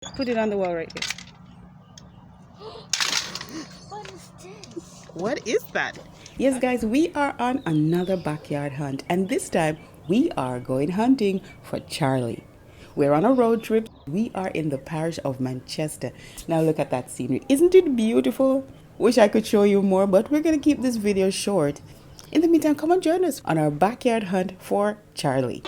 Put it on the wall right here. What is this? What is that? Yes, guys, we are on another backyard hunt, and this time we are going hunting for Charlie. We're on a road trip. We are in the parish of Manchester. Now look at that scenery. Isn't it beautiful? Wish I could show you more, but we're going to keep this video short. In the meantime, come and join us on our backyard hunt for Charlie.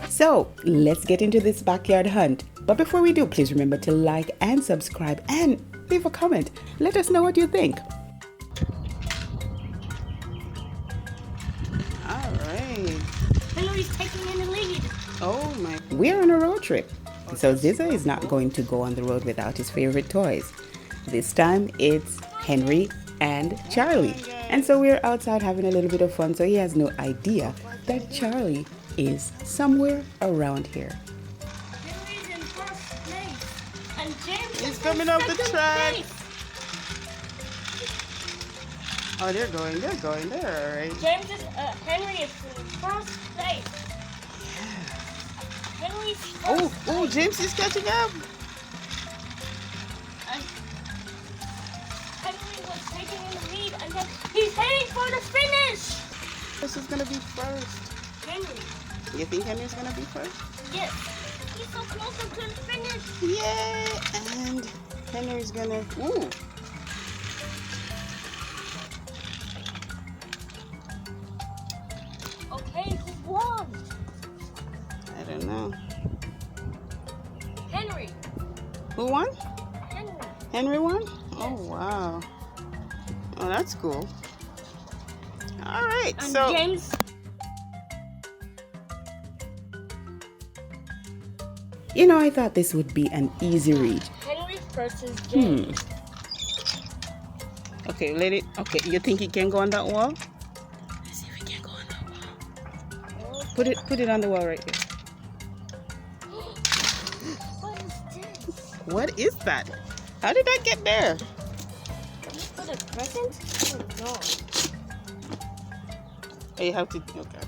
So let's get into this backyard hunt. But before we do, please remember to like and subscribe and leave a comment. Let us know what you think. All right. Henry's taking in the lead. Oh my. We're on a road trip. So Zizah is not going to go on the road without his favorite toys. This time it's Henry and Charlie. And so we're outside having a little bit of fun, so he has no idea that Charlie is somewhere around here. Henry's in first place, and James He's is coming in up the second track. place. Oh, they're going, they're all right. Henry is in first place. Henry's first Oh, place. James is catching up. And Henry was taking in the lead, and then he's heading for the finish. This is gonna be first. Henry. You think Henry's gonna be first? Yes. He's so closer to the finish. Yay! And Henry's gonna. Ooh. Okay, who won? I don't know. Henry. Who won? Henry. Henry won? Oh wow. Oh, that's cool. All right. And So. James. You know, I thought this would be an easy read. Henry versus James. Okay, let it. Okay, you think he can go on that wall? Let's see if he can go on that wall. Put it on the wall right here. What is this? What is that? How did that get there? Is this for the present? Oh no. Oh, you have to. Okay.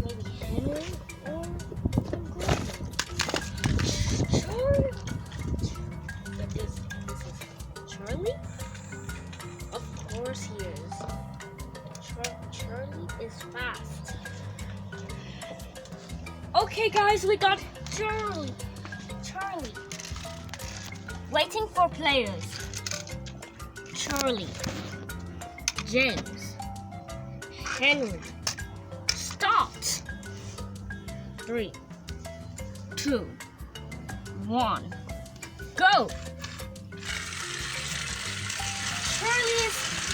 Maybe Henry or Charlie? But this is Charlie? Of course he is. Charlie is fast. Okay guys, we got Charlie. Waiting for players. Charlie. James. Henry. Stopped. 3, 2, 1, go! Charlie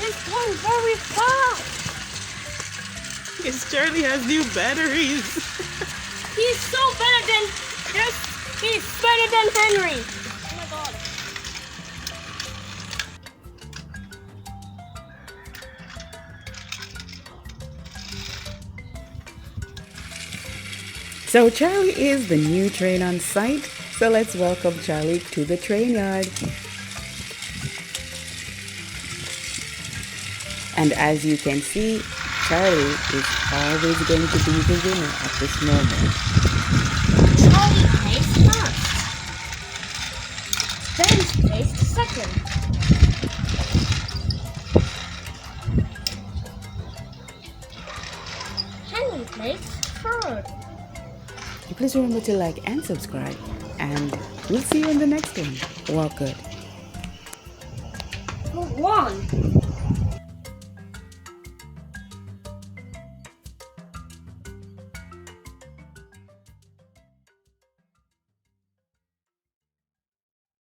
is going very fast. Because Charlie has new batteries. He's so better than he's better than Henry. Oh my god. So Charlie is the new train on site. So let's welcome Charlie to the train yard. And as you can see, Charlie is always going to be the winner at this moment. Charlie placed first. James placed second. Henry placed third. Please remember to like and subscribe. And we'll see you in the next one. Walk good. Who won?